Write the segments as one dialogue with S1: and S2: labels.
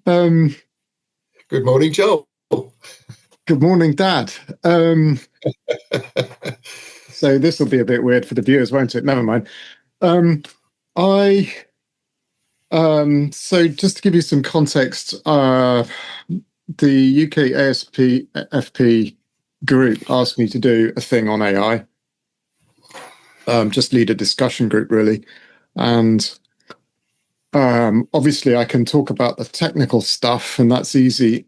S1: um,
S2: Good morning, Joel.
S1: Good morning, Dad. So this will be a bit weird for the viewers, won't it? Never mind. So just to give you some context, the UK ASP FP group asked me to do a thing on AI. Just lead a discussion group, really. And obviously I can talk about the technical stuff, and that's easy.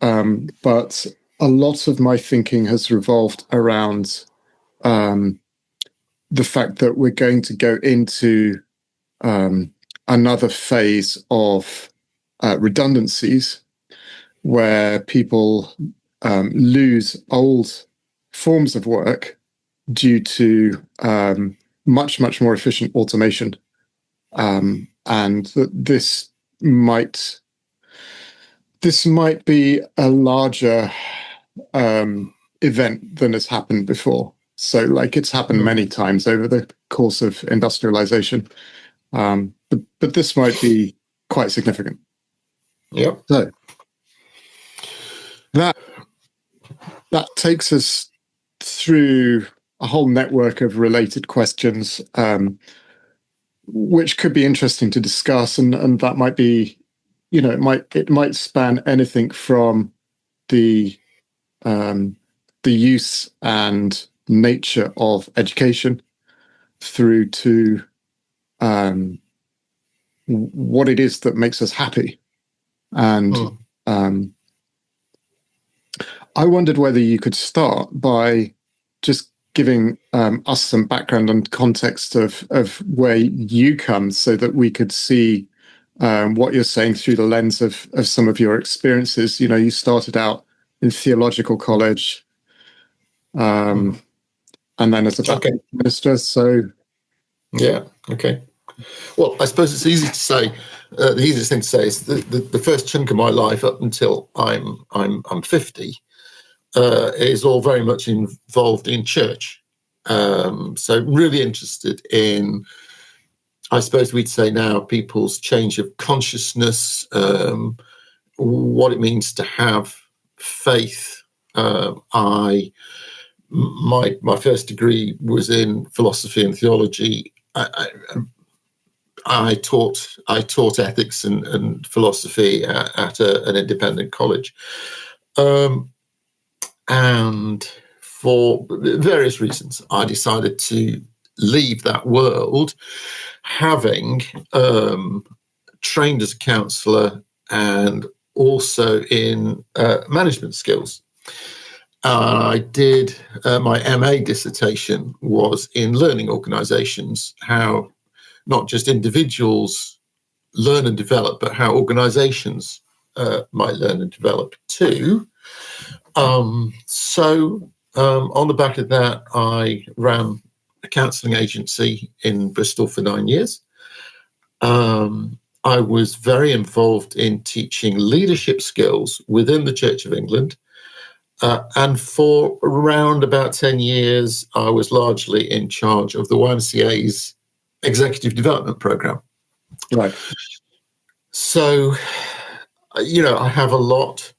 S1: But a lot of my thinking has revolved around the fact that we're going to go into another phase of redundancies where people lose old forms of work due to much, much more efficient automation. And that this might be a larger event than has happened before. So, like, it's happened many times over the course of industrialization, but this might be quite significant.
S2: Yep.
S1: So that takes us through a whole network of related questions, which could be interesting to discuss, and that might be, it might span anything from the use and nature of education through to what it is that makes us happy. And I wondered whether you could start by just giving us some background and context of where you come, so that we could see what you're saying through the lens of some of your experiences. You started out in theological college, and then as a Baptist minister. So,
S2: yeah, okay. Well, I suppose it's easy to say. The easiest thing to say is the first chunk of my life up until I'm 50 is all very much involved in church. So really interested in, I suppose we'd say now, people's change of consciousness, what it means to have faith. My first degree was in philosophy and theology. I taught ethics and philosophy at an independent college, and for various reasons, I decided to leave that world, having trained as a counsellor and also in management skills. I did my MA dissertation was in learning organisations, how not just individuals learn and develop, but how organisations might learn and develop too. So on the back of that, I ran a counselling agency in Bristol for 9 years. I was very involved in teaching leadership skills within the Church of England. And for around about 10 years, I was largely in charge of the YMCA's executive development program.
S1: Right.
S2: So, I have a lot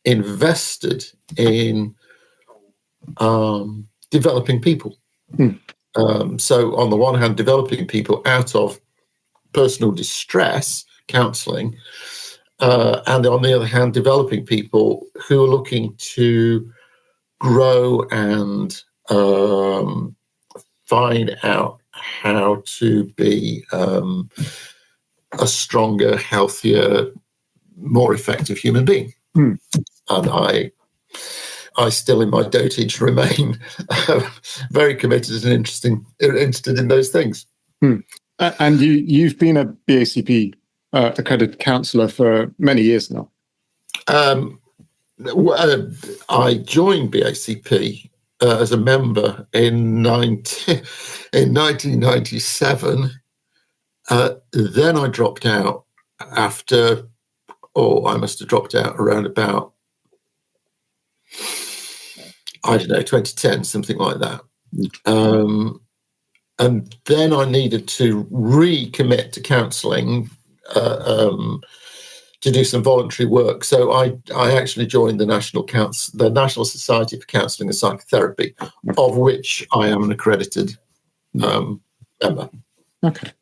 S2: invested in developing people. So on the one hand, developing people out of personal distress, counselling, and on the other hand, developing people who are looking to grow and find out how to be a stronger, healthier, more effective human being. And I still, in my dotage, remain very committed and interested in those things.
S1: And you've been a BACP accredited counsellor for many years now.
S2: I joined BACP as a member in 1997. Then I dropped out after, I must have dropped out around about, 2010, something like that. And then I needed to recommit to counselling to do some voluntary work. So I actually joined the National Society for Counselling and Psychotherapy, of which I am an accredited member.
S1: Okay.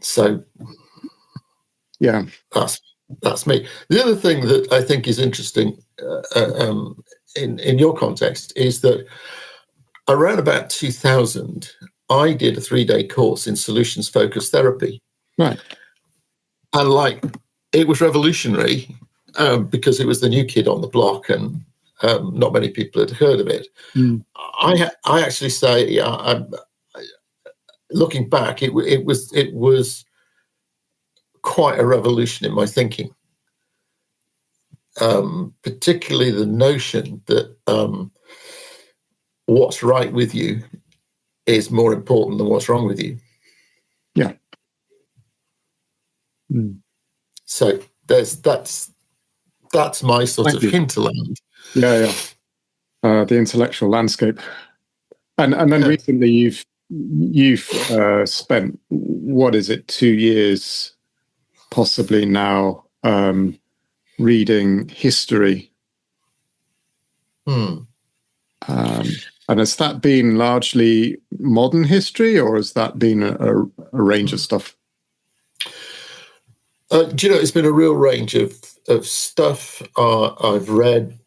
S2: So
S1: yeah,
S2: that's me. The other thing that I think is interesting in your context is that around about 2000, I did a 3-day course in solutions-focused therapy.
S1: Right.
S2: And it was revolutionary because it was the new kid on the block, and not many people had heard of it. I actually say, looking back, it was quite a revolution in my thinking. Particularly the notion that what's right with you is more important than what's wrong with you.
S1: Yeah.
S2: So that's my sort of hinterland.
S1: Yeah. The intellectual landscape, and then recently you've spent, what is it, 2 years, possibly now, reading history. And has that been largely modern history, or has that been a range of stuff?
S2: Do you know, it's been a real range of stuff. I've read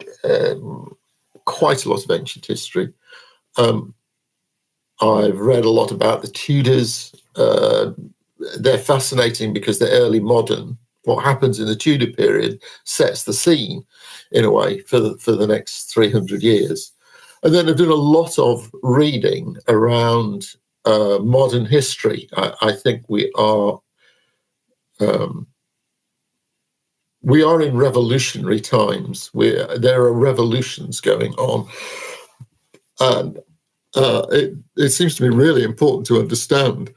S2: quite a lot of ancient history. I've read a lot about the Tudors. They're fascinating because they're early modern. What happens in the Tudor period sets the scene, in a way, for the next 300 years. And then I've done a lot of reading around modern history. I think we are in revolutionary times. There are revolutions going on, and it seems to me really important to understand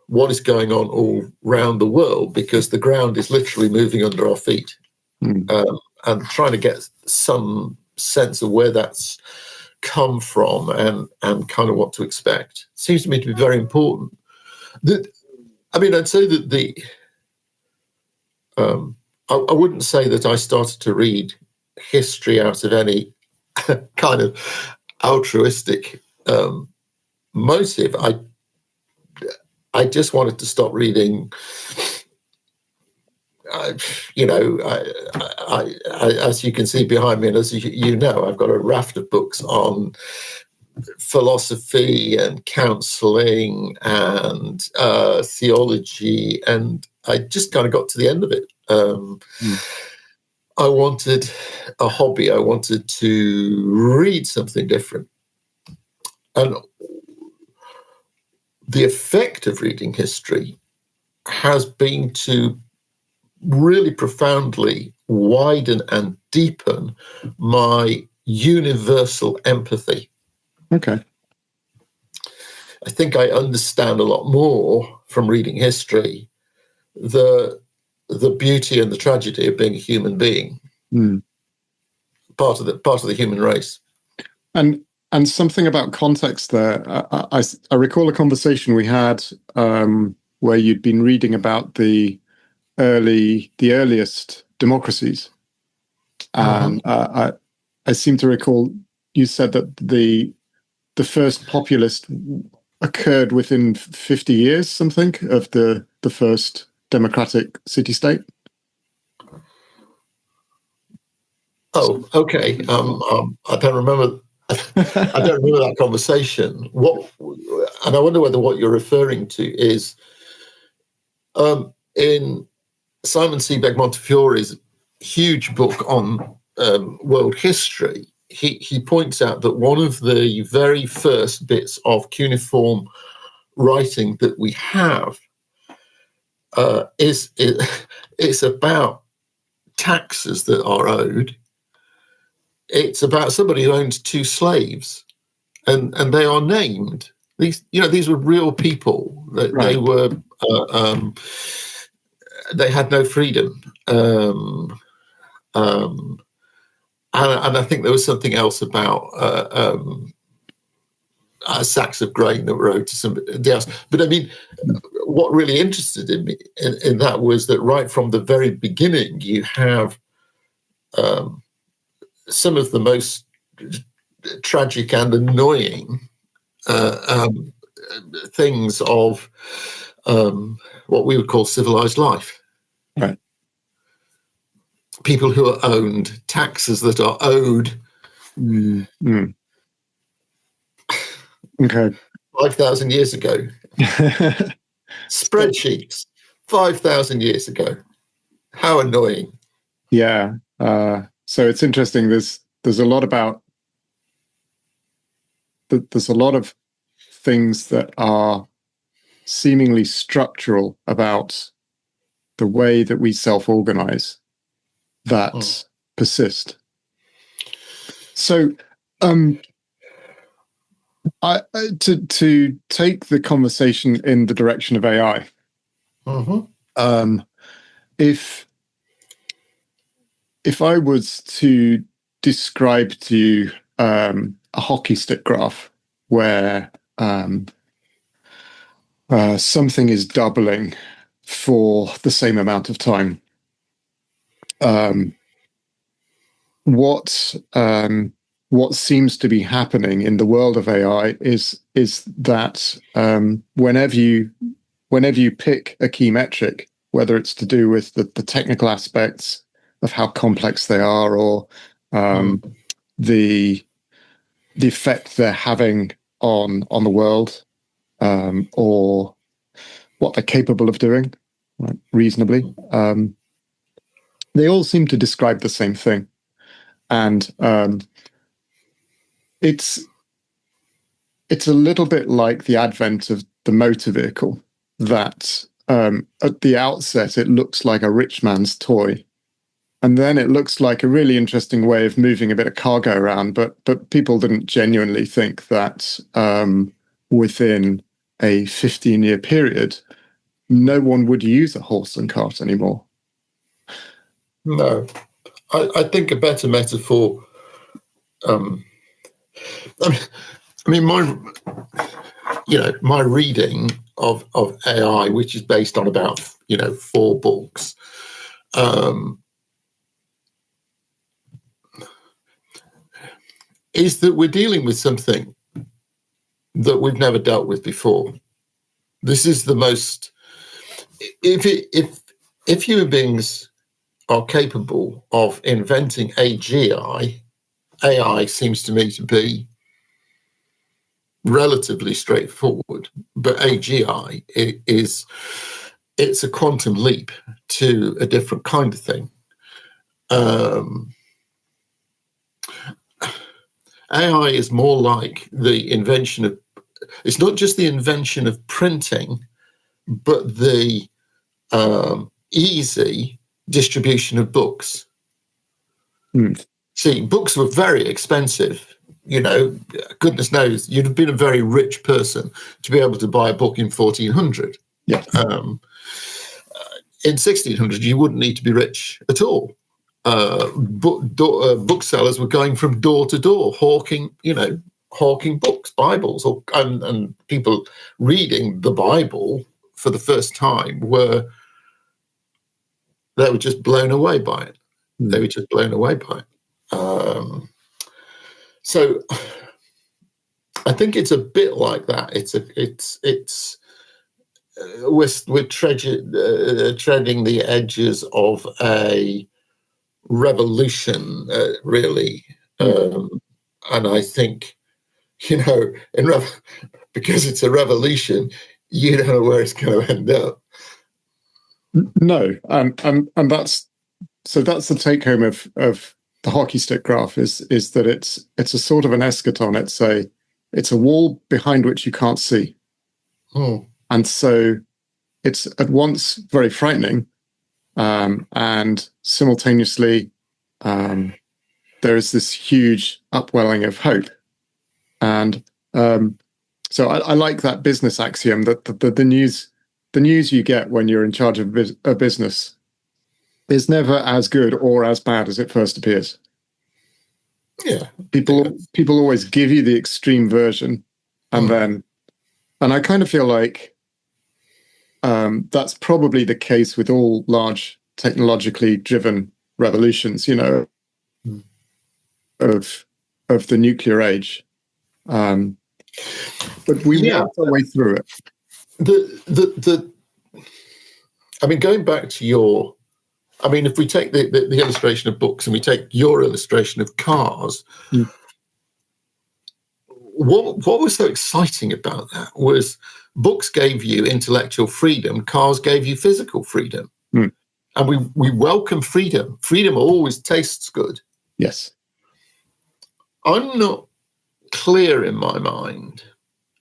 S2: what is going on all around the world, because the ground is literally moving under our feet, and trying to get some sense of where that's come from and kind of what to expect seems to me to be very important. I'd say that I wouldn't say that I started to read history out of any kind of altruistic motive. I just wanted to stop reading. As you can see behind me, and as you know, I've got a raft of books on philosophy and counselling and theology, and I just kind of got to the end of it. I wanted a hobby. I wanted to read something different. And the effect of reading history has been to really profoundly widen and deepen my universal empathy.
S1: Okay.
S2: I think I understand a lot more from reading history the beauty and the tragedy of being a human being, part of the human race.
S1: And something about context there. I recall a conversation we had where you'd been reading about the earliest democracies, and I seem to recall you said that the first populist occurred within 50 years, something, of the first democratic city-state.
S2: Oh, okay. I don't remember. I don't remember that conversation. And I wonder whether what you're referring to is in Simon Sebag Montefiore's huge book on world history. He points out that one of the very first bits of cuneiform writing that we have is about taxes that are owed. It's about somebody who owns 2 slaves, and they are named. These were real people. Right. They were they had no freedom, and I think there was something else about sacks of grain that were owed to somebody else. But I mean, what really interested in me in that was that right from the very beginning, you have some of the most tragic and annoying things of what we would call civilized life.
S1: Right.
S2: People who are owned, taxes that are owed.
S1: Okay.
S2: 5,000 years ago. Spreadsheets 5,000 years ago. How annoying.
S1: Yeah. So it's interesting. There's a lot about there's a lot of things that are seemingly structural about the way that we self-organize that persist. So to take the conversation in the direction of AI, if I was to describe to you a hockey stick graph where something is doubling for the same amount of time, what seems to be happening in the world of AI is that whenever you pick a key metric, whether it's to do with the technical aspects of how complex they are, or the effect they're having on the world, or what they're capable of doing, right, reasonably, they all seem to describe the same thing. And it's a little bit like the advent of the motor vehicle, that at the outset it looks like a rich man's toy, and then it looks like a really interesting way of moving a bit of cargo around. But people didn't genuinely think that within a 15-year period, no one would use a horse and cart anymore.
S2: No, I think a better metaphor. My reading of AI, which is based on about 4 books, is that we're dealing with something that we've never dealt with before. This is the most. If human beings are capable of inventing AGI, AI seems to me to be relatively straightforward. But AGI it's a quantum leap to a different kind of thing. AI is more like the invention of. It's not just the invention of printing, but the easy distribution of books. See, books were very expensive. Goodness knows, you'd have been a very rich person to be able to buy a book in 1400.
S1: Yeah.
S2: In 1600, you wouldn't need to be rich at all. Booksellers were going from door to door, hawking books, Bibles, and people reading the Bible for the first time they were just blown away by it. They were just blown away by it. So I think it's a bit like that. We're treading the edges of a revolution, really, and I think because it's a revolution, you don't know where it's going to end up.
S1: No, and that's the take home of the hockey stick graph is that it's a sort of an eschaton. It's a wall behind which you can't see, and so it's at once very frightening, and simultaneously there is this huge upwelling of hope. And so I like that business axiom that the news you get when you're in charge of a business is never as good or as bad as it first appears.
S2: Yeah,
S1: people always give you the extreme version, and I kind of feel like that's probably the case with all large technologically driven revolutions, of the nuclear age. But we worked our way through it.
S2: Going back to if we take the illustration of books and we take your illustration of cars, what was so exciting about that was books gave you intellectual freedom, cars gave you physical freedom. And we welcome freedom. Freedom always tastes good.
S1: Yes.
S2: I'm not clear in my mind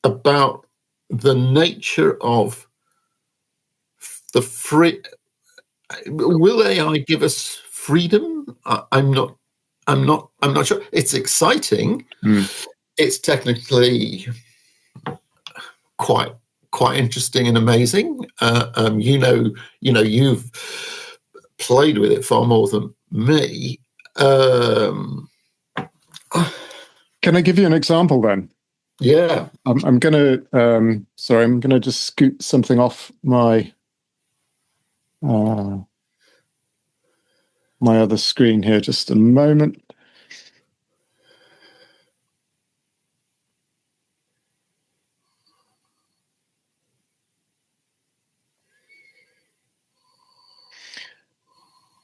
S2: about the nature of the free. Will AI give us freedom? I'm not sure. It's exciting. It's technically quite interesting and amazing. You've played with it far more than me.
S1: Can I give you an example then?
S2: Yeah.
S1: I'm gonna just scoot something off my my other screen here. Just a moment.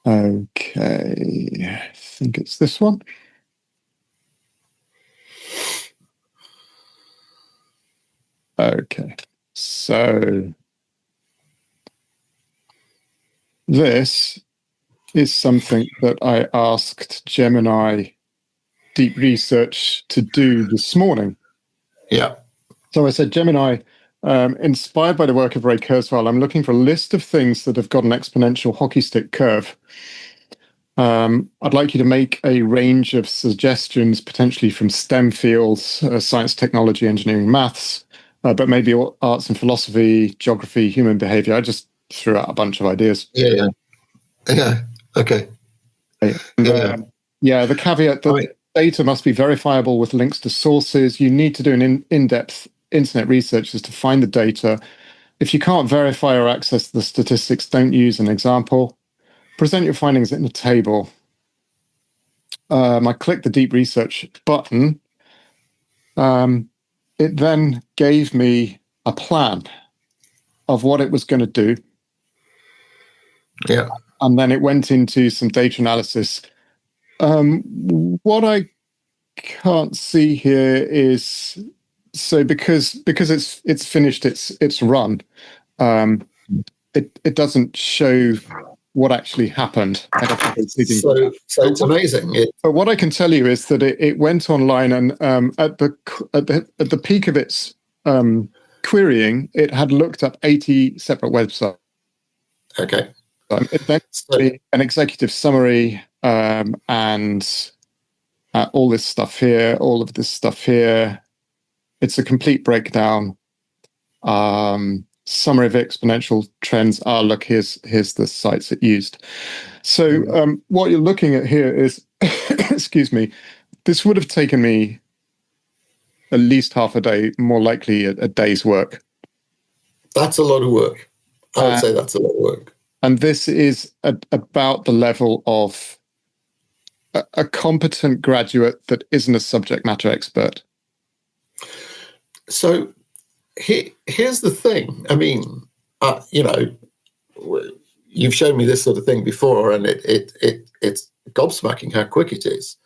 S1: Okay, I think it's this one. Okay, so this is something that I asked Gemini Deep Research to do this morning.
S2: Yeah.
S1: So I said, Gemini, inspired by the work of Ray Kurzweil, I'm looking for a list of things that have got an exponential hockey stick curve. I'd like you to make a range of suggestions, potentially from STEM fields, science, technology, engineering, maths, but maybe arts and philosophy, geography, human behavior. I just threw out a bunch of ideas.
S2: Yeah. Okay.
S1: And, the caveat that data must be verifiable with links to sources. You need to do an in-depth internet research to find the data. If you can't verify or access the statistics, don't use an example. Present your findings in a table. I clicked the deep research button. It then gave me a plan of what it was going to do.
S2: Yeah.
S1: And then it went into some data analysis. What I can't see here is, so because it's finished its run, it doesn't show what actually happened.
S2: So it's amazing.
S1: But what I can tell you is that it went online, and at the peak of its querying, it had looked up 80 separate websites.
S2: Okay.
S1: It then an executive summary and all this stuff here, all of this stuff here. It's a complete breakdown. Summary of exponential trends. Look, here's the sites it used. So what you're looking at here is, excuse me, this would have taken me at least half a day, more likely a day's work.
S2: That's a lot of work. I would say that's a lot of work.
S1: And this is about the level of a competent graduate that isn't a subject matter expert.
S2: So here's the thing. I mean, you've shown me this sort of thing before, and it's gobsmacking how quick it is.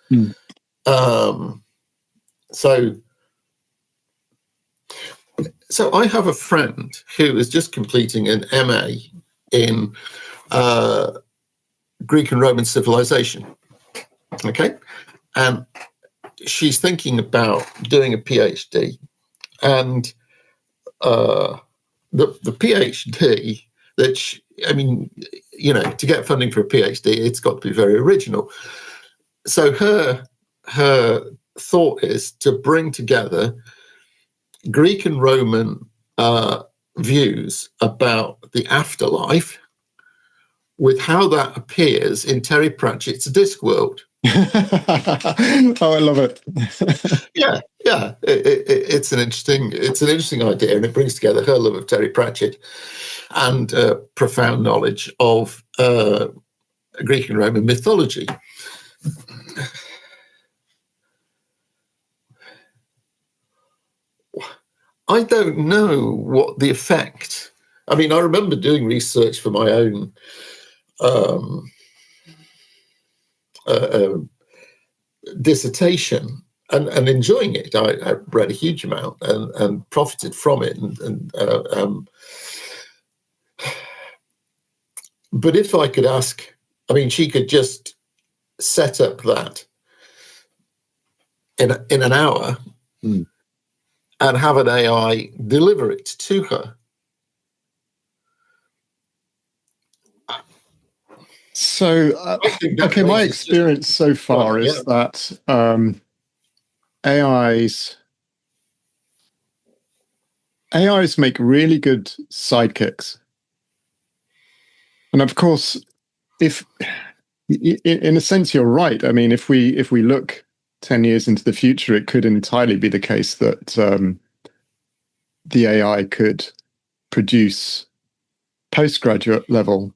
S2: So I have a friend who is just completing an MA in Greek and Roman civilization. Okay, and she's thinking about doing a PhD, and the PhD that to get funding for a PhD, it's got to be very original. So her thought is to bring together Greek and Roman views about the afterlife with how that appears in Terry Pratchett's Discworld.
S1: Oh, I love it.
S2: Yeah, yeah. It's an interesting idea, and it brings together her love of Terry Pratchett and profound knowledge of Greek and Roman mythology. I don't know what the effect. I mean, I remember doing research for my own dissertation and enjoying it. I read a huge amount and profited from it. But if I could ask, I mean, she could just set up that in an hour and have an AI deliver it to her.
S1: So, okay, my experience so far is that AIs make really good sidekicks, and of course, if in a sense you're right. I mean, if we look 10 years into the future, it could entirely be the case that the AI could produce postgraduate level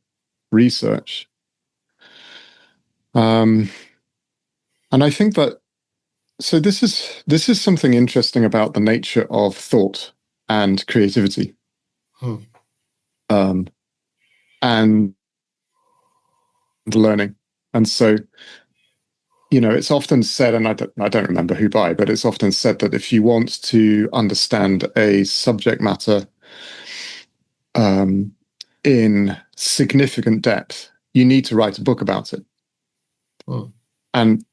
S1: research. And I think that, so this is something interesting about the nature of thought and creativity. And learning. And so, it's often said, and I don't remember who by, but it's often said that if you want to understand a subject matter in significant depth, you need to write a book about it. And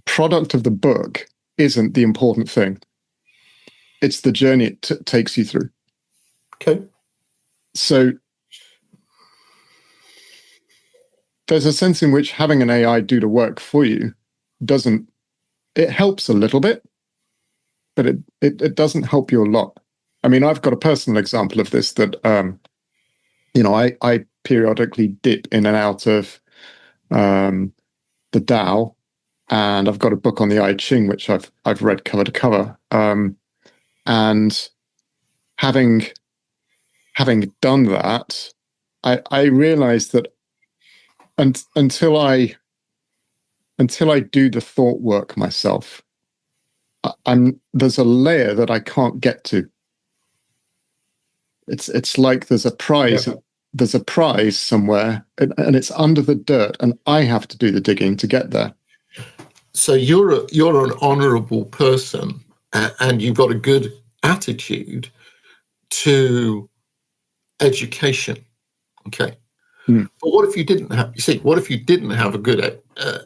S1: product of the book isn't the important thing. It's the journey it takes you through.
S2: Okay.
S1: So there's a sense in which having an AI do the work for you it helps a little bit, but it doesn't help you a lot. I mean, I've got a personal example of this that, I periodically dip in and out of the Tao, and I've got a book on the I Ching, which I've read cover to cover. And having done that, I realized that until I do the thought work myself, there's a layer that I can't get to. It's like there's a prize. Yeah. There's a prize somewhere, and it's under the dirt, and I have to do the digging to get there.
S2: So you're an honourable person, and you've got a good attitude to education. Okay. But what if you didn't have? You see, what if you didn't have a good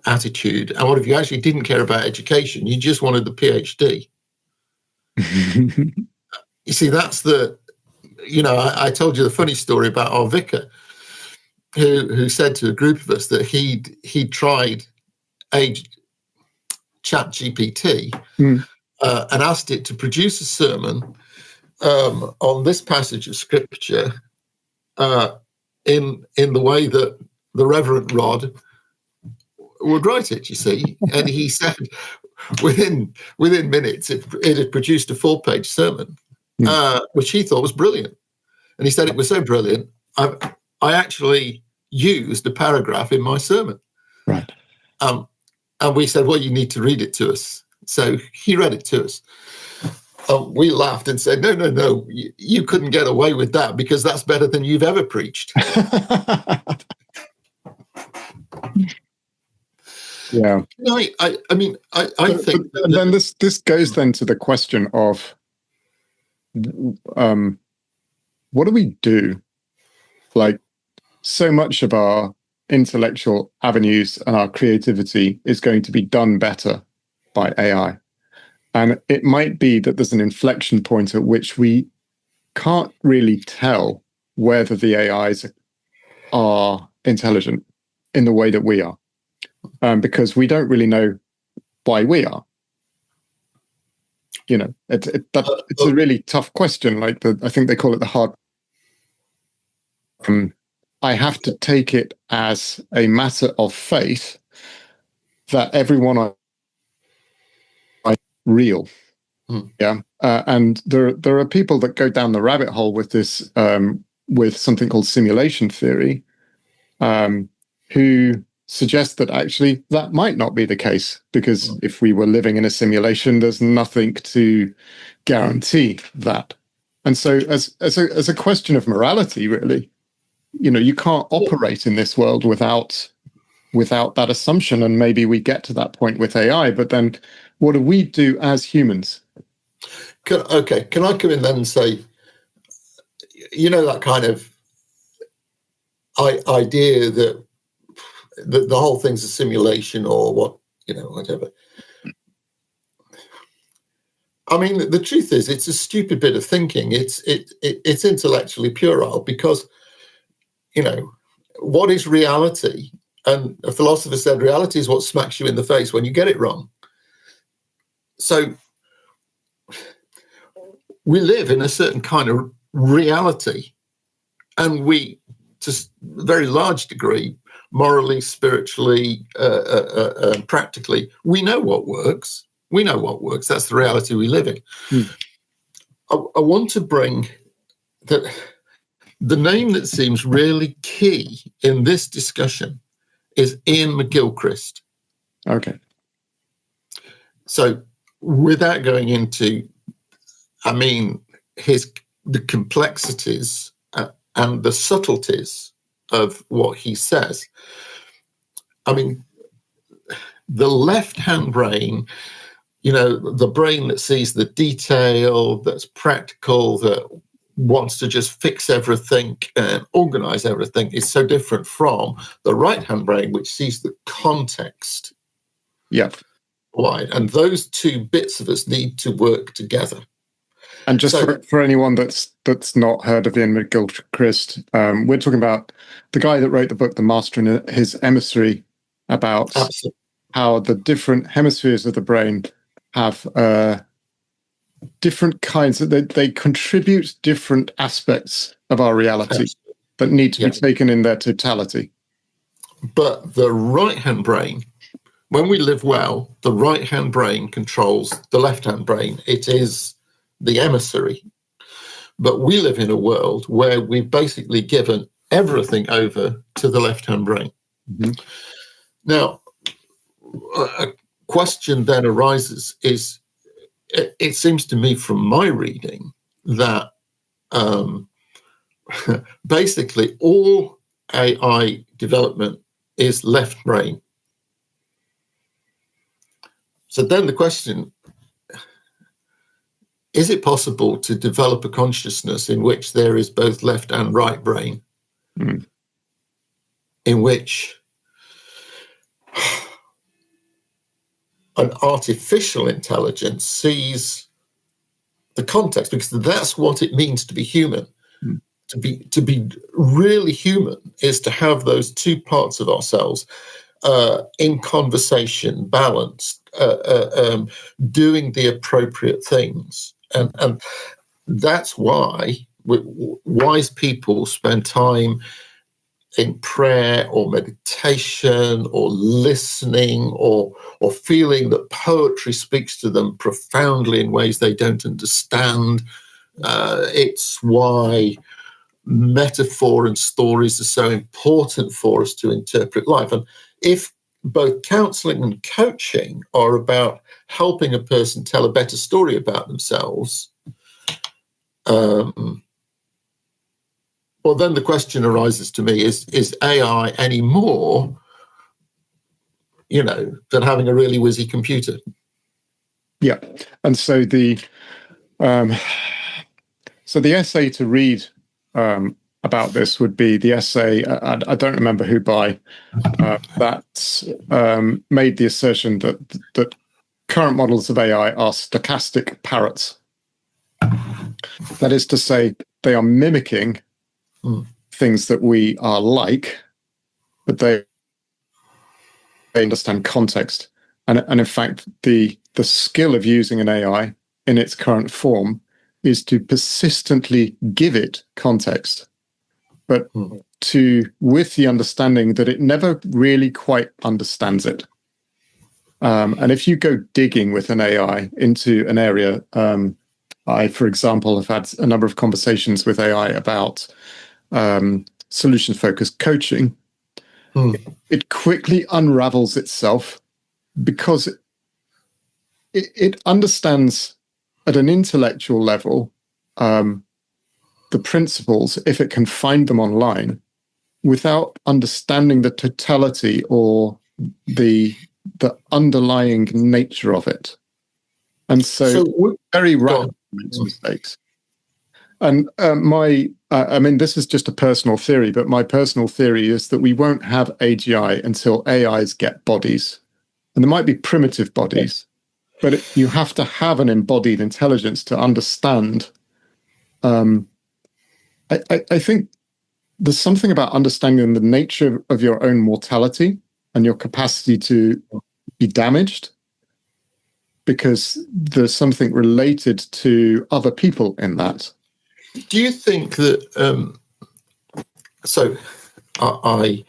S2: attitude, and what if you actually didn't care about education? You just wanted the PhD. You see, that's the. I told you the funny story about our vicar, who said to a group of us that he'd tried ChatGPT and asked it to produce a sermon on this passage of scripture in the way that the Reverend Rod would write it, you see. And he said within minutes it had produced a 4-page sermon, which he thought was brilliant. And he said it was so brilliant, I actually used a paragraph in my sermon.
S1: Right.
S2: And we said, well, you need to read it to us. So he read it to us. We laughed and said, no, you couldn't get away with that because that's better than you've ever preached.
S1: Yeah.
S2: I mean, I think...
S1: And then this goes then to the question of what do we do? Like, so much of our intellectual avenues and our creativity is going to be done better by AI. And it might be that there's an inflection point at which we can't really tell whether the AIs are intelligent in the way that we are, because we don't really know why we are. It's a really tough question. Like I think they call it the hard. I have to take it as a matter of faith that everyone are real. Yeah, and there are people that go down the rabbit hole with this, with something called simulation theory, who suggest that actually that might not be the case, because if we were living in a simulation, there's nothing to guarantee that. And so, as a question of morality, really, you can't operate in this world without that assumption. And maybe we get to that point with AI, but then what do we do as humans?
S2: Can I come in then and say, that kind of idea that the whole thing's a simulation or whatever. I mean, the truth is, it's a stupid bit of thinking. It's intellectually puerile, because, what is reality? And a philosopher said, reality is what smacks you in the face when you get it wrong. So we live in a certain kind of reality, and we, to a very large degree, morally, spiritually, practically, we know what works. We know what works. That's the reality we live in. I want to bring that the name that seems really key in this discussion is Iain McGilchrist.
S1: Okay.
S2: So without going into, the complexities and the subtleties of what he says, the left-hand brain, the brain that sees the detail, that's practical, that wants to just fix everything and organize everything, is so different from the right-hand brain, which sees the context.
S1: Yeah.
S2: Wide. And those two bits of us need to work together.
S1: And just for anyone that's not heard of Iain McGilchrist, we're talking about the guy that wrote the book, The Master and His Emissary, about how the different hemispheres of the brain have different kinds of, they contribute different aspects of our reality that need to be taken in their totality.
S2: But the right-hand brain, when we live well, the right-hand brain controls the left-hand brain. It is the emissary. But we live in a world where we've basically given everything over to the left-hand brain.
S1: Mm-hmm.
S2: Now, a question then arises is, it seems to me from my reading that basically all AI development is left brain. So then the question, is it possible to develop a consciousness in which there is both left and right brain, in which an artificial intelligence sees the context? Because that's what it means to be human. To be really human is to have those two parts of ourselves in conversation, balanced, doing the appropriate things. And that's why wise people spend time in prayer or meditation or listening or feeling that poetry speaks to them profoundly in ways they don't understand. It's why metaphor and stories are so important for us to interpret life. And if both counseling and coaching are about helping a person tell a better story about themselves, well, then the question arises to me, is AI any more, than having a really whizzy computer?
S1: Yeah. And so the essay to read about this would be the essay, I don't remember who by, that made the assertion that current models of AI are stochastic parrots. That is to say, they are mimicking things that we are like, but they understand context. And in fact, the skill of using an AI in its current form is to persistently give it context, but with the understanding that it never really quite understands it. And if you go digging with an AI into an area, I, for example, have had a number of conversations with AI about solution-focused coaching. It quickly unravels itself because it understands at an intellectual level the principles if it can find them online without understanding the totality or the underlying nature of it. And so very rapid makes mistakes. And I mean, this is just a personal theory, but my personal theory is that we won't have AGI until AIs get bodies. And there might be primitive bodies, but you have to have an embodied intelligence to understand. I think there's something about understanding the nature of your own mortality and your capacity to be damaged, because there's something related to other people in that.
S2: Do you think that, I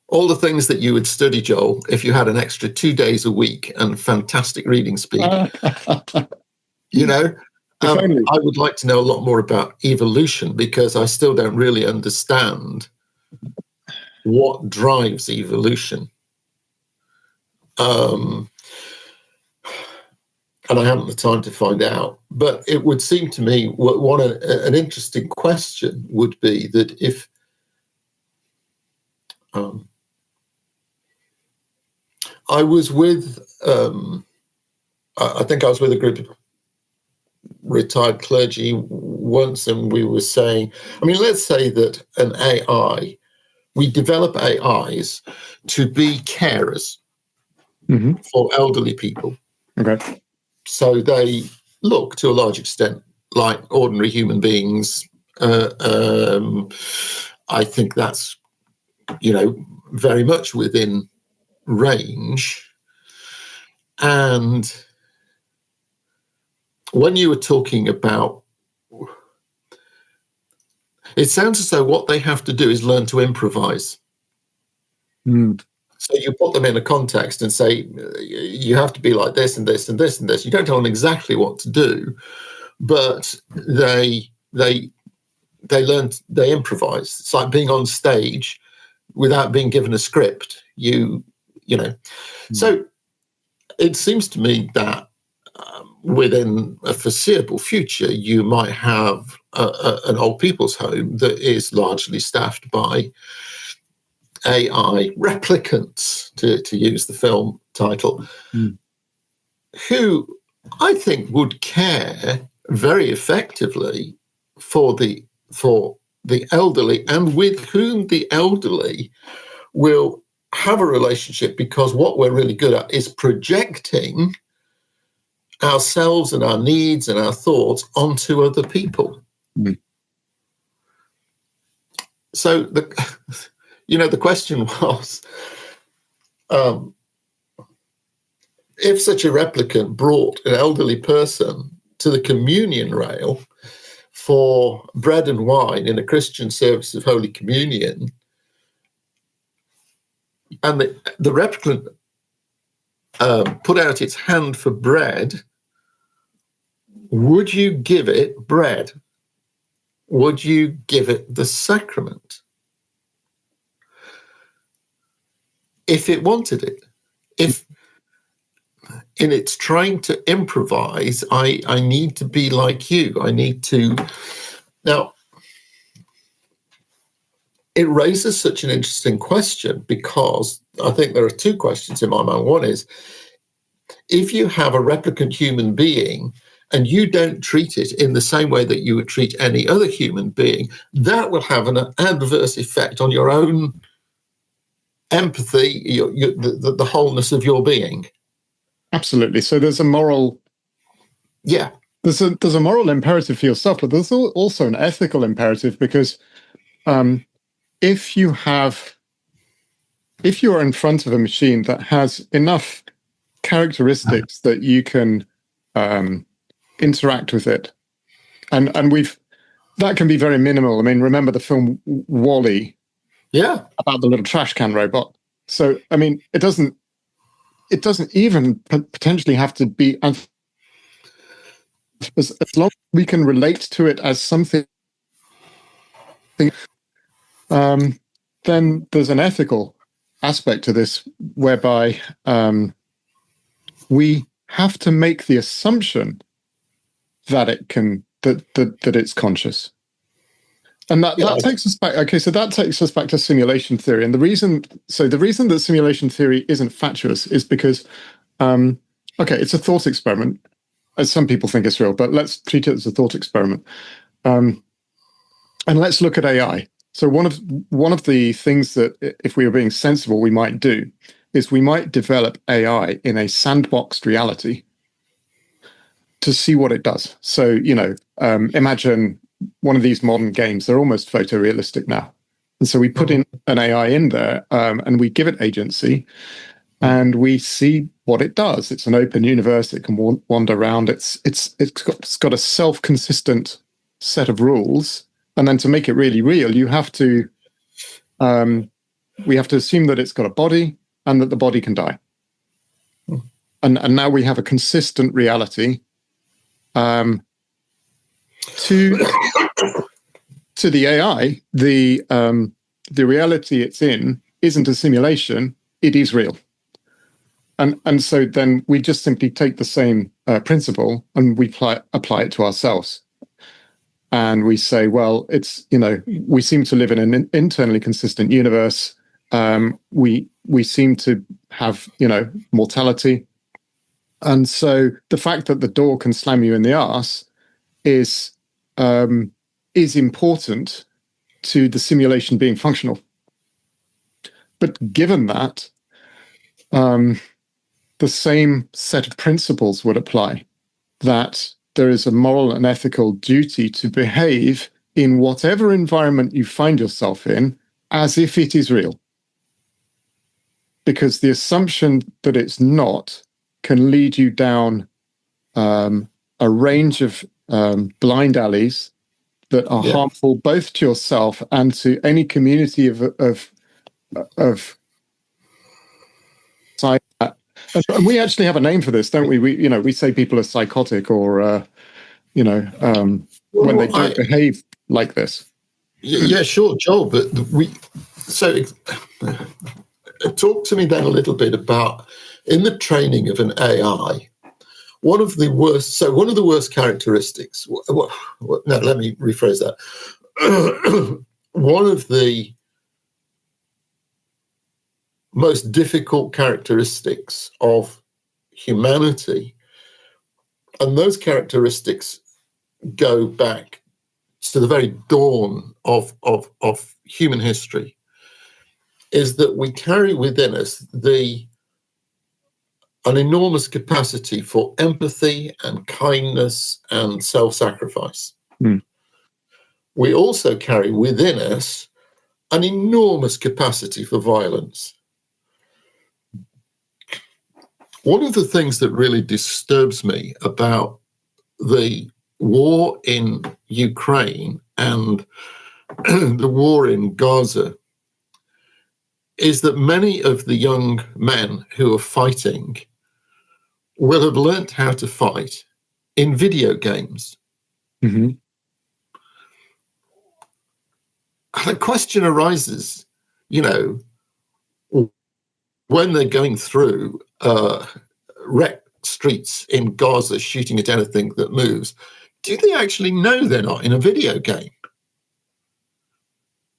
S2: all the things that you would study, Joel, if you had an extra 2 days a week and fantastic reading speed, you know, I would like to know a lot more about evolution, because I still don't really understand what drives evolution. And I haven't the time to find out. But it would seem to me an interesting question would be that if I was with, I think I was with a group of retired clergy once, and we were saying, I mean, let's say that an AI, we develop AIs to be carers for elderly people.
S1: Okay.
S2: So they look to a large extent like ordinary human beings. I think that's, very much within range. And when you were talking about, it sounds as though what they have to do is learn to improvise. So you put them in a context and say, you have to be like this and this and this and this. You don't tell them exactly what to do, but they learn, they improvise. It's like being on stage without being given a script. So it seems to me that within a foreseeable future, you might have an old people's home that is largely staffed by AI replicants, to use the film title, who I think would care very effectively for the elderly, and with whom the elderly will have a relationship, because what we're really good at is projecting ourselves and our needs and our thoughts onto other people. So the question was, if such a replicant brought an elderly person to the communion rail for bread and wine in a Christian service of Holy Communion, and the replicant put out its hand for bread, would you give it bread? Would you give it the sacrament? If it wanted it. If in its trying to improvise, I need to be like you. I need to. Now, it raises such an interesting question, because I think there are two questions in my mind. One is, if you have a replicant human being and you don't treat it in the same way that you would treat any other human being, that will have an adverse effect on your own empathy, the wholeness of your being. Absolutely.
S1: So there's a moral, there's a moral imperative for yourself, but there's also an ethical imperative, because if you are in front of a machine that has enough characteristics that you can interact with it, and that can be very minimal. I mean, remember the film WALL-E?
S2: Yeah.
S1: About the little trash can robot. So, I mean, it doesn't even potentially have to be, as long as we can relate to it as something, then there's an ethical aspect to this whereby we have to make the assumption that it can that it's conscious. And that takes us back. Okay, so that takes us back to simulation theory. And the reason that simulation theory isn't fatuous is because, it's a thought experiment, as some people think it's real, but let's treat it as a thought experiment. And let's look at AI. So one of the things that, if we were being sensible, we might do is we might develop AI in a sandboxed reality to see what it does. So, imagine one of these modern games, they're almost photorealistic now. And so we put in an AI in there, and we give it agency, and we see what it does. It's an open universe. It can wander around. It's got a self-consistent set of rules. And then to make it really real, we have to assume that it's got a body and that the body can die. And now we have a consistent reality. To the AI, the reality it's in isn't a simulation; it is real. And so then we just simply take the same principle and we apply it to ourselves. And we say, well, it's, we seem to live in an internally consistent universe. We seem to have, mortality. And so the fact that the door can slam you in the arse is important to the simulation being functional. But given that, the same set of principles would apply, that there is a moral and ethical duty to behave in whatever environment you find yourself in as if it is real. Because the assumption that it's not can lead you down a range of blind alleys that are harmful both to yourself and to any community of and we actually have a name for this, don't we? We say people are psychotic or when they don't behave like this.
S2: Yeah, sure, Joel. But talk to me then a little bit about, in the training of an AI, one of the worst characteristics. No, let me rephrase that. One of the most difficult characteristics of humanity, and those characteristics go back to the very dawn of human history, is that we carry within us an enormous capacity for empathy and kindness and self-sacrifice. We also carry within us an enormous capacity for violence. One of the things that really disturbs me about the war in Ukraine and the war in Gaza is that many of the young men who are fighting will have learnt how to fight in video games.
S1: Mm-hmm.
S2: The question arises, when they're going through wrecked streets in Gaza shooting at anything that moves, do they actually know they're not in a video game?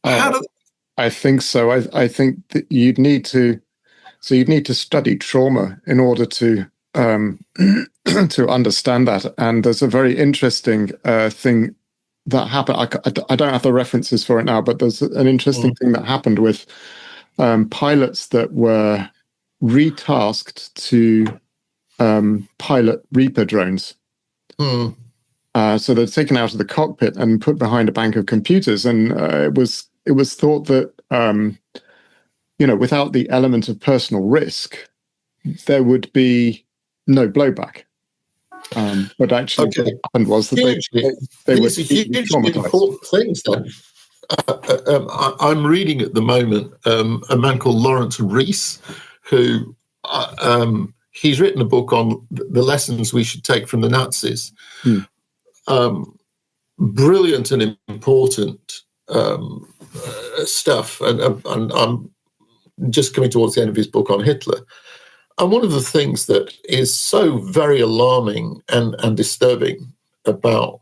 S1: I think so. I think that you'd need to study trauma in order to to understand that. And there's a very interesting thing that happened. I don't have the references for it now, but there's an interesting thing that happened with pilots that were retasked to pilot Reaper drones. So they're taken out of the cockpit and put behind a bank of computers, and it was thought that without the element of personal risk, there would be no blowback. But actually, what happened was that they were hugely
S2: important things then. I'm reading at the moment a man called Lawrence Rees, who he's written a book on the lessons we should take from the Nazis. Brilliant and important stuff. And I'm just coming towards the end of his book on Hitler. And one of the things that is so very alarming and disturbing about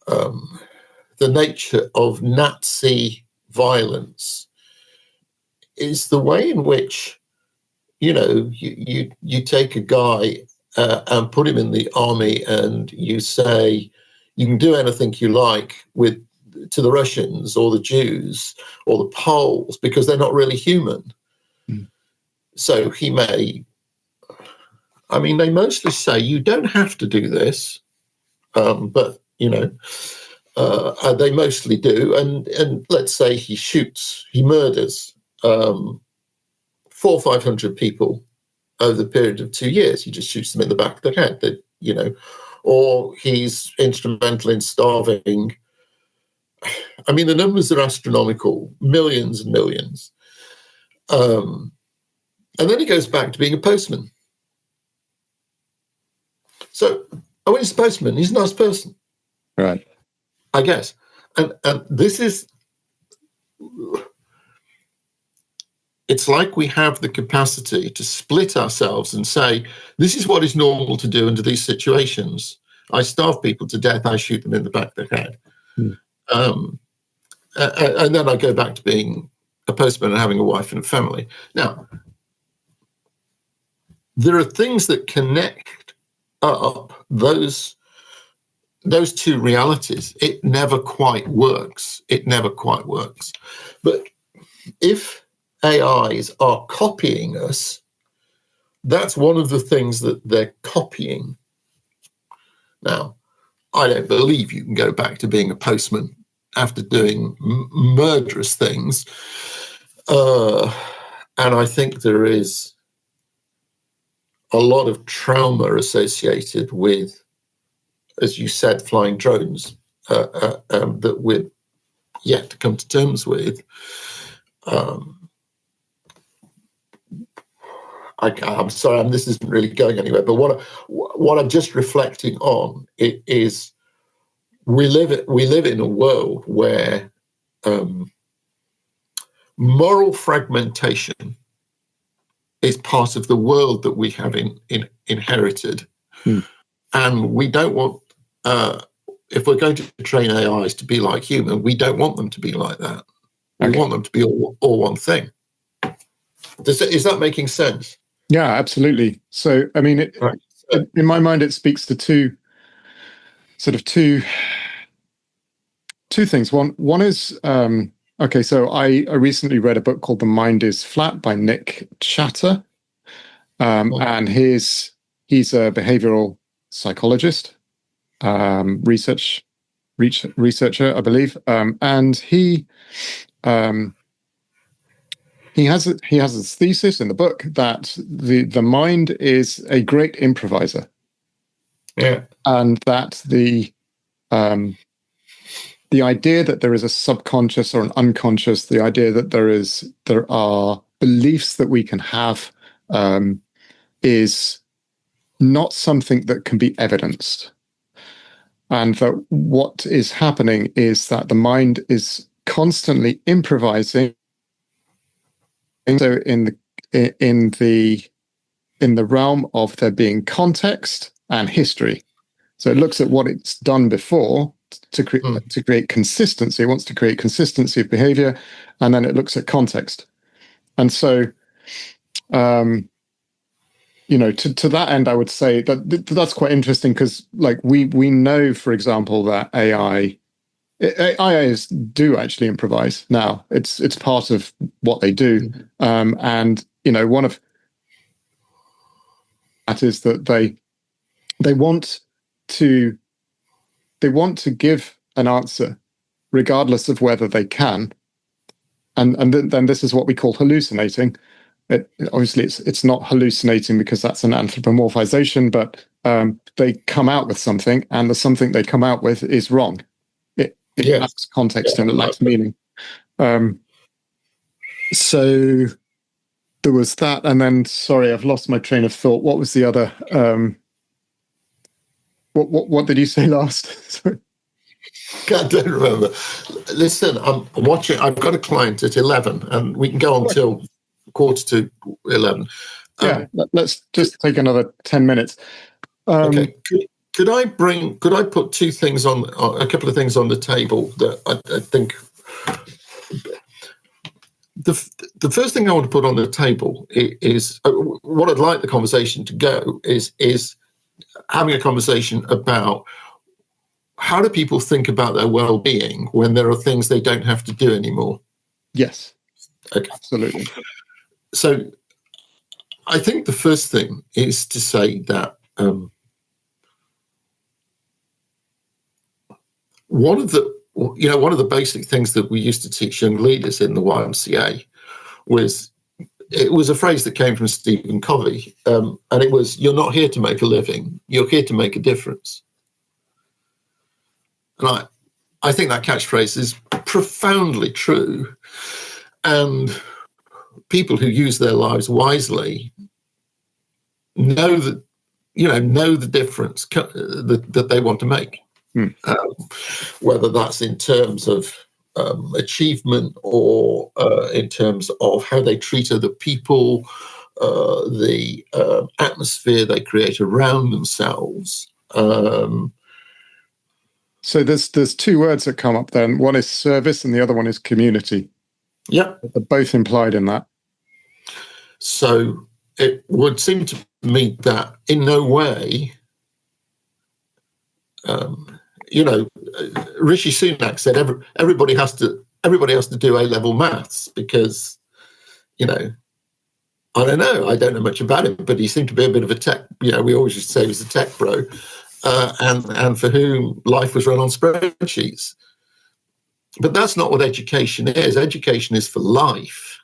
S2: the nature of Nazi violence is the way in which, you take a guy and put him in the army and you say, you can do anything you like to the Russians or the Jews or the Poles because they're not really human. So they mostly say you don't have to do this, but, they mostly do. And let's say he murders 400 or 500 people over the period of 2 years. He just shoots them in the back of the head, or he's instrumental in starving. The numbers are astronomical, millions and millions. And then he goes back to being a postman. So, when he's a postman, he's a nice person.
S1: Right.
S2: I guess. And this is, it's like we have the capacity to split ourselves and say, this is what is normal to do under these situations. I starve people to death, I shoot them in the back of the head. And then I go back to being a postman and having a wife and a family. Now, there are things that connect up those two realities. It never quite works. But if AIs are copying us, that's one of the things that they're copying. Now, I don't believe you can go back to being a postman after doing murderous things. And I think there is a lot of trauma associated with, as you said, flying drones that we're yet to come to terms with. I'm sorry, this isn't really going anywhere, but what I'm just reflecting on is we live in a world where moral fragmentation is part of the world that we have inherited. And we don't want, if we're going to train AIs to be like human, we don't want them to be like that. We want them to be all one thing. Is that making sense?
S1: Yeah, absolutely. So, right. In my mind, it speaks to two things. One is, so I recently read a book called The Mind is Flat by Nick Chatter. And he's a behavioral psychologist, researcher, I believe. And he has this thesis in the book that the mind is a great improviser.
S2: Yeah.
S1: And that the idea that there is a subconscious or an unconscious, the idea that there are beliefs that we can have, is not something that can be evidenced. And that what is happening is that the mind is constantly improvising. So in the realm of there being context and history. So it looks at what it's done before to create consistency. It wants to create consistency of behavior, and then it looks at context. And so, to that end, I would say that's quite interesting because, like, we know, for example, that AIs do actually improvise now. It's part of what they do, and one of that is that they want to give an answer regardless of whether they can, and then this is what we call hallucinating. Obviously it's not hallucinating because that's an anthropomorphization, but they come out with something, and the something they come out with is wrong. It lacks context and it lacks meaning. So there was that, and then sorry, I've lost my train of thought. What was the other? What did you say last? Sorry.
S2: I don't remember. Listen, I'm watching. I've got a client at 11, and we can go on till 11:15.
S1: Yeah, let's just take another 10 minutes.
S2: Okay. Could I put a couple of things on the table that I think. The first thing I want to put on the table is what I'd like the conversation to go is having a conversation about how do people think about their well-being when there are things they don't have to do anymore?
S1: Yes.
S2: Okay.
S1: Absolutely.
S2: So I think the first thing is to say that one of the basic things that we used to teach young leaders in the YMCA was a phrase that came from Stephen Covey, and it was, "You're not here to make a living, you're here to make a difference." And I think that catchphrase is profoundly true, and people who use their lives wisely know the difference that they want to make, whether that's in terms of achievement or in terms of how they treat other people, the atmosphere they create around themselves.
S1: So there's two words that come up then. One is service and the other one is community.
S2: Yeah.
S1: They're both implied in that.
S2: So it would seem to me that in no way, Rishi Sunak said everybody has to do A-level maths because, I don't know. I don't know much about him, but he seemed to be a bit of a tech. We always used to say he was a tech bro, and for whom life was run on spreadsheets. But that's not what education is. Education is for life.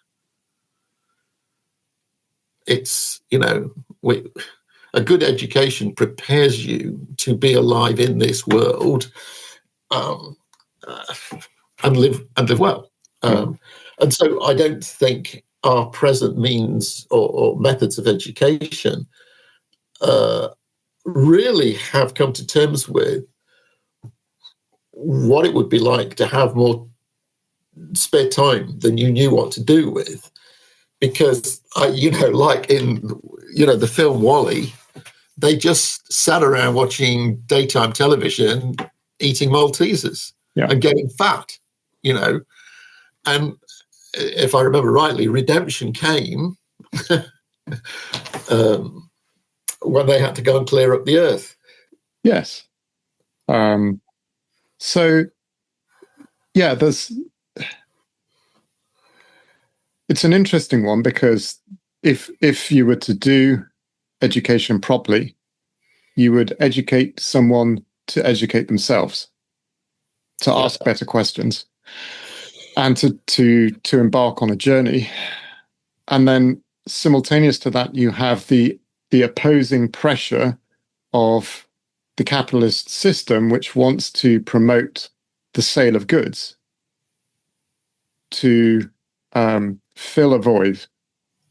S2: It's a good education prepares you to be alive in this world, and live well. And so I don't think our present means or methods of education really have come to terms with what it would be like to have more spare time than you knew what to do with. Because, like in, the film WALL-E, they just sat around watching daytime television, eating Maltesers and getting fat, And if I remember rightly, redemption came when they had to go and clear up the earth.
S1: Yes. It's an interesting one because if you were to do education properly, you would educate someone to educate themselves, to ask better questions, and to embark on a journey. And then simultaneous to that, you have the opposing pressure of the capitalist system, which wants to promote the sale of goods to fill a void.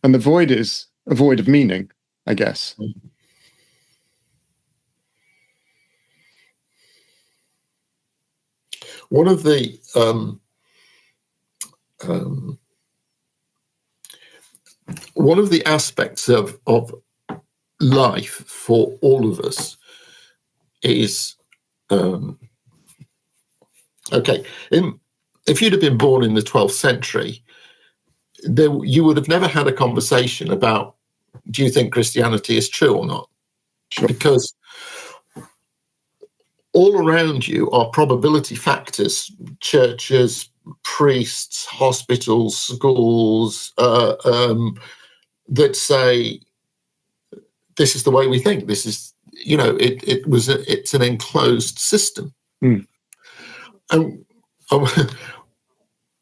S1: And the void is a void of meaning, I guess.
S2: One of the aspects of life for all of us is if you'd have been born in the 12th century, you would have never had a conversation about, do you think Christianity is true or not?
S1: Sure.
S2: Because all around you are probability factors, churches, priests, hospitals, schools, that say, this is the way we think. This is, it's an enclosed system. And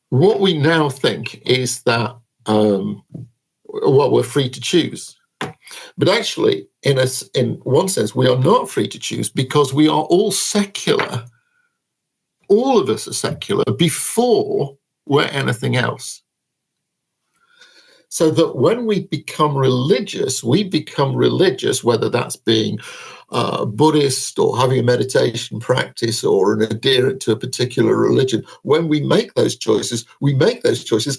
S2: what we now think is that, we're free to choose. But actually, in one sense, we are not free to choose because we are all secular all of us are secular before we're anything else. So that when we become religious, whether that's being Buddhist or having a meditation practice or an adherent to a particular religion. When we make those choices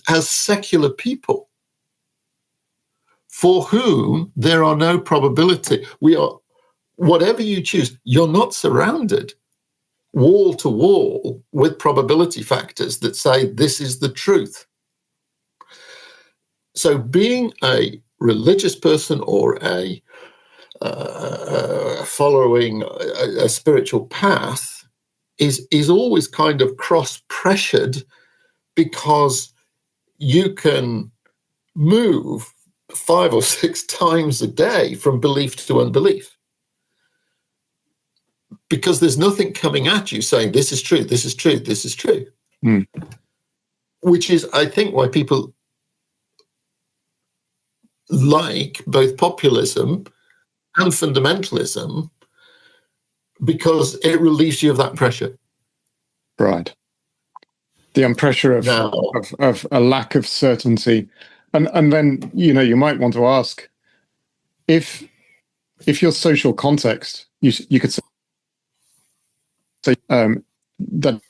S2: as secular people for whom there are no probability. Whatever you choose, you're not surrounded wall to wall with probability factors that say this is the truth. So being a religious person or following a spiritual path is always kind of cross-pressured, because you can move 5 or 6 times a day from belief to unbelief, because there's nothing coming at you saying this is true, this is true, this is true. Which is, I think, why people like both populism and fundamentalism, because it relieves you of that pressure.
S1: Right. The pressure of a lack of certainty. And then, you might want to ask, if your social context, you could say that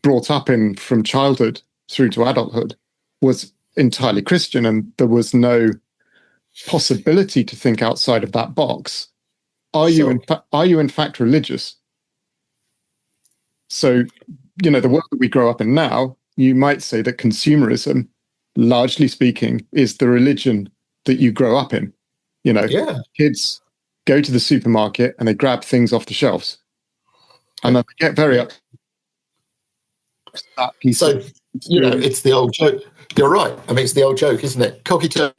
S1: brought up from childhood through to adulthood was entirely Christian, and there was no possibility to think outside of that box. Are you in fact religious? So, the world that we grow up in now, you might say that consumerism, largely speaking, is the religion that you grow up in. Kids go to the supermarket and they grab things off the shelves, and then they get very up.
S2: It's the old joke. You're right. I mean, it's the old joke, isn't it? Cogito,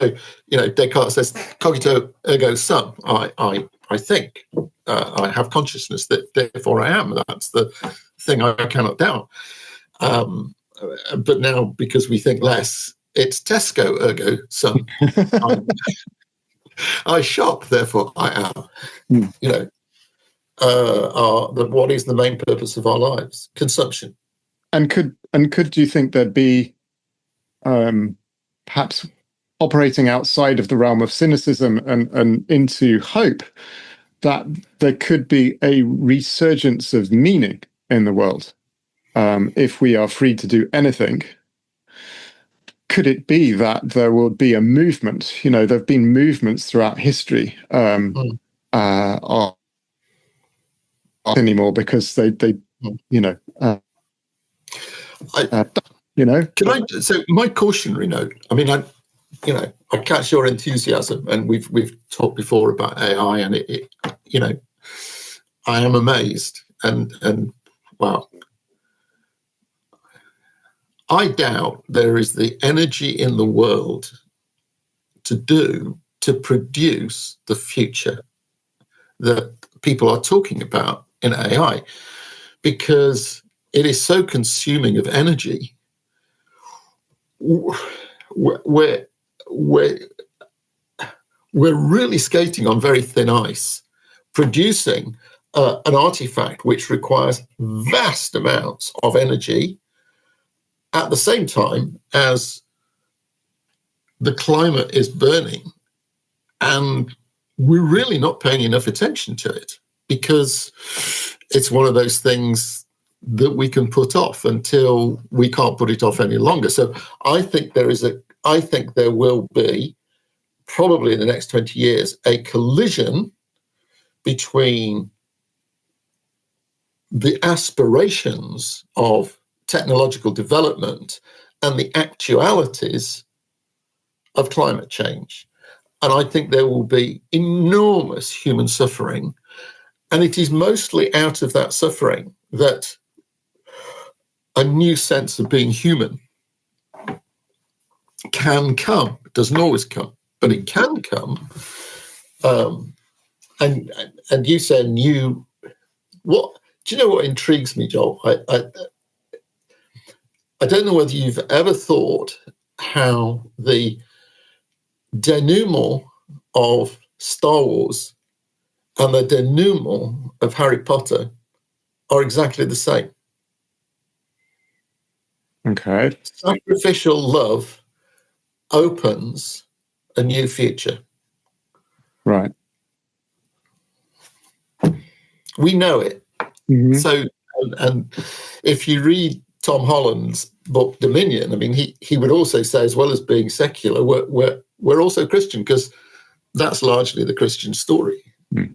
S2: Descartes says, cogito ergo sum. I think, I have consciousness, that therefore I am. That's the thing I cannot doubt. But now, because we think less, it's Tesco ergo sum. I shop, therefore I am. What is the main purpose of our lives? Consumption.
S1: And could you think there'd be perhaps operating outside of the realm of cynicism and into hope, that there could be a resurgence of meaning in the world if we are free to do anything? Could it be that there will be a movement? There have been movements throughout history anymore, because they
S2: So my cautionary note, I mean, I catch your enthusiasm, and we've talked before about AI, and it I am amazed, and wow, I doubt there is the energy in the world to produce the future that people are talking about in AI, because it is so consuming of energy. We're really skating on very thin ice, producing an artifact which requires vast amounts of energy at the same time as the climate is burning, and we're really not paying enough attention to it, because it's one of those things that we can put off until we can't put it off any longer. So I think there will be, probably in the next 20 years, a collision between the aspirations of technological development and the actualities of climate change. And I think there will be enormous human suffering. And it is mostly out of that suffering that a new sense of being human can come. It doesn't always come, but it can come. And you said new. What do you know? What intrigues me, Joel? I don't know whether you've ever thought how the denouement of Star Wars and the denouement of Harry Potter are exactly the same.
S1: Okay.
S2: Sacrificial love opens a new future.
S1: Right.
S2: We know it.
S1: Mm-hmm.
S2: So, and if you read Tom Holland's book Dominion, I mean, he would also say, as well as being secular, we're also Christian, because that's largely the Christian story.
S1: Mm.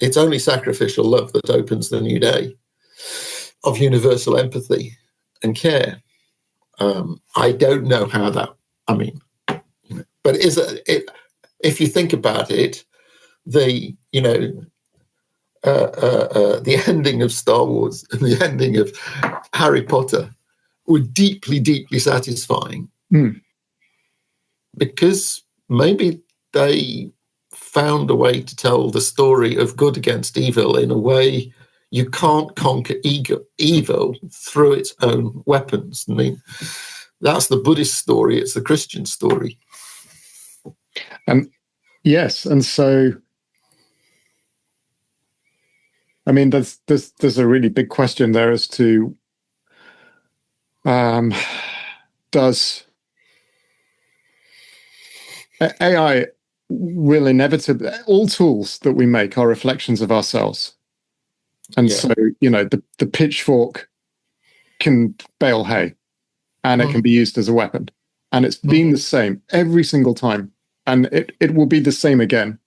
S2: It's only sacrificial love that opens the new day of universal empathy and care. I don't know how that, I mean, but if you think about it, the ending of Star Wars and the ending of Harry Potter were deeply, deeply satisfying, because maybe they found a way to tell the story of good against evil in a way you can't conquer evil through its own weapons. I mean, that's the Buddhist story. It's the Christian story.
S1: Yes, and so, I mean, there's a really big question there as to does AI will inevitably, all tools that we make are reflections of ourselves, and so the pitchfork can bale hay, and it can be used as a weapon, and it's been the same every single time, and it will be the same again.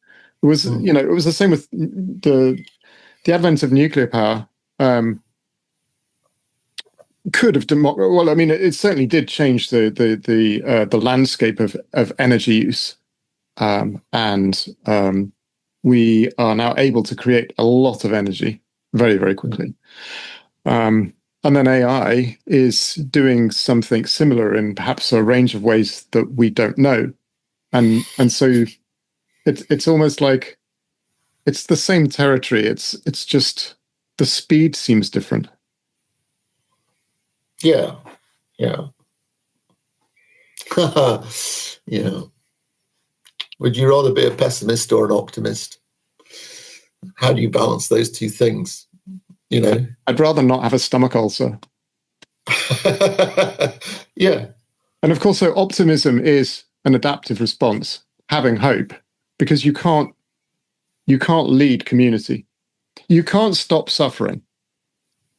S1: It was it was the same with the advent of nuclear power. Could have well, I mean, it certainly did change the landscape of energy use, and we are now able to create a lot of energy very, very quickly. And then AI is doing something similar in perhaps a range of ways that we don't know, and so it's almost like it's the same territory. It's just the speed seems different.
S2: Yeah. Would you rather be a pessimist or an optimist? How do you balance those two things?
S1: I'd rather not have a stomach ulcer.
S2: Yeah.
S1: And of course, so optimism is an adaptive response, having hope, because you can't lead community. You can't stop suffering.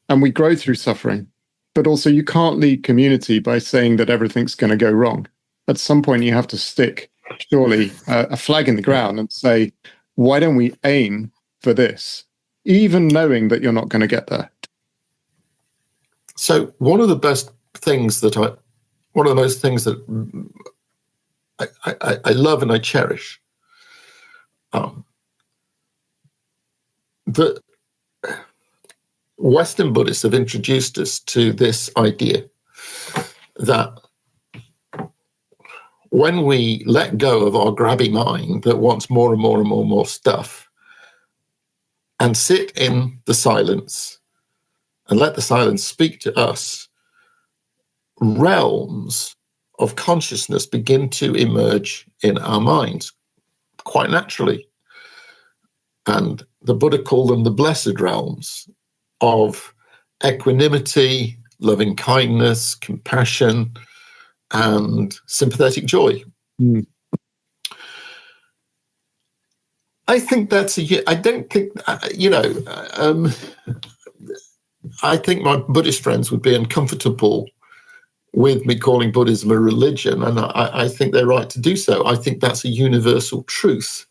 S1: And we grow through suffering. But also, you can't lead community by saying that everything's going to go wrong. At some point, you have to stick, surely, a flag in the ground and say, why don't we aim for this, even knowing that you're not going to get there?
S2: So one of the most things that I love and I cherish, that Western Buddhists have introduced us to this idea that when we let go of our grabby mind that wants more and more and more and more stuff, and sit in the silence and let the silence speak to us, realms of consciousness begin to emerge in our minds quite naturally. And the Buddha called them the blessed realms of equanimity, loving kindness, compassion, and sympathetic joy. I think I don't think, I think my Buddhist friends would be uncomfortable with me calling Buddhism a religion, and I think they're right to do so. I think that's a universal truth.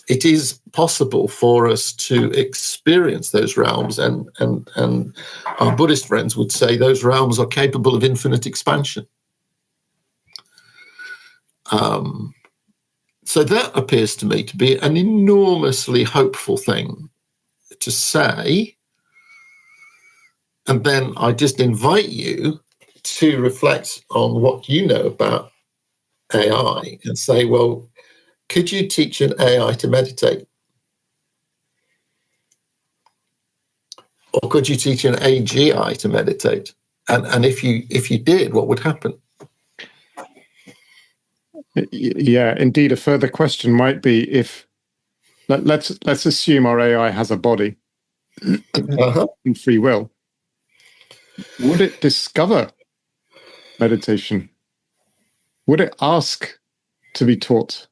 S2: It is possible for us to experience those realms, and our Buddhist friends would say those realms are capable of infinite expansion. So that appears to me to be an enormously hopeful thing to say. And then I just invite you to reflect on what you know about AI and say, well, could you teach an AI to meditate? Or could you teach an AGI to meditate? And if you did, what would happen?
S1: Yeah, indeed. A further question might be, if let's assume our AI has a body, and free will, would it discover meditation? Would it ask to be taught?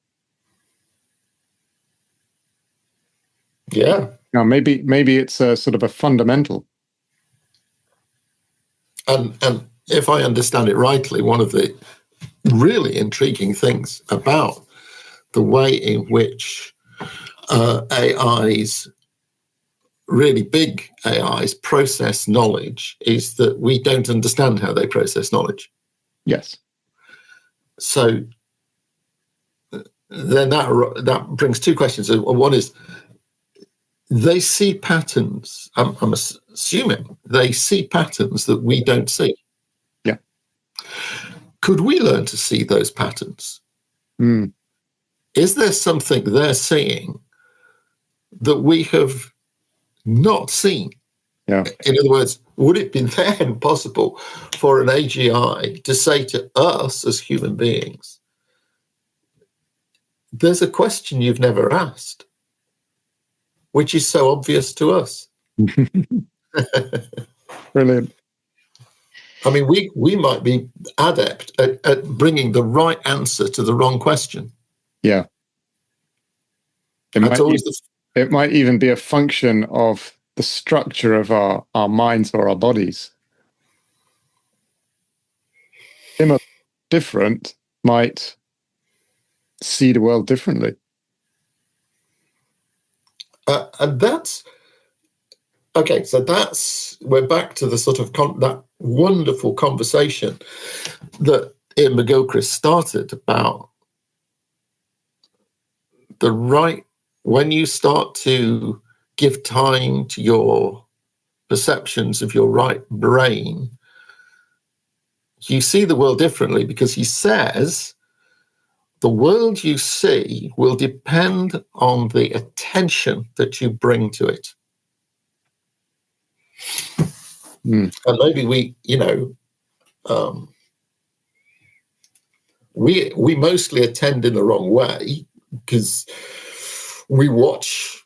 S2: Yeah.
S1: Now, maybe it's a sort of a fundamental.
S2: And if I understand it rightly, one of the really intriguing things about the way in which AIs, really big AIs, process knowledge is that we don't understand how they process knowledge.
S1: Yes.
S2: So then that brings two questions. One is, they see patterns. I'm assuming they see patterns that we don't see.
S1: Yeah.
S2: Could we learn to see those patterns?
S1: Mm.
S2: Is there something they're seeing that we have not seen?
S1: Yeah.
S2: In other words, would it be then possible for an AGI to say to us as human beings, there's a question you've never asked, which is so obvious to us?
S1: Brilliant.
S2: I mean, we might be adept at bringing the right answer to the wrong question.
S1: Yeah. It might even be a function of the structure of our minds or our bodies. Different might see the world differently.
S2: And that's okay. So we're back to the sort of that wonderful conversation that Iain McGilchrist started about when you start to give time to your perceptions of your right brain, you see the world differently, because he says the world you see will depend on the attention that you bring to it. And maybe we mostly attend in the wrong way, because we watch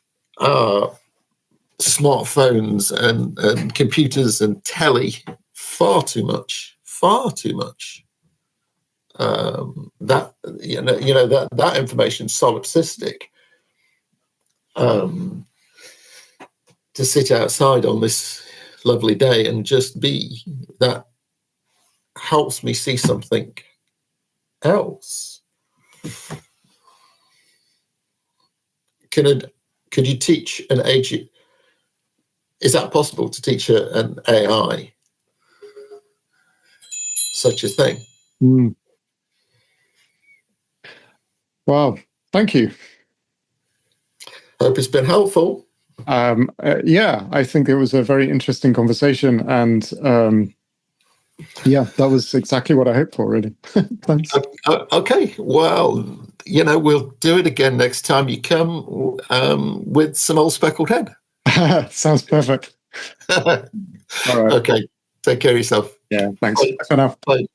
S2: smartphones and computers and telly far too much. That information is solipsistic. To sit outside on this lovely day and just be, that helps me see something else. Could you teach an AGI? Is that possible to teach an AI such a thing?
S1: Wow, thank you.
S2: Hope it's been helpful.
S1: Yeah, I think it was a very interesting conversation, and yeah, that was exactly what I hoped for, really. Thanks.
S2: Okay, well, we'll do it again next time you come with some old speckled head.
S1: Sounds perfect. All right.
S2: Okay, take care of yourself.
S1: Yeah, thanks.
S2: Bye.
S1: Bye for now.
S2: Bye.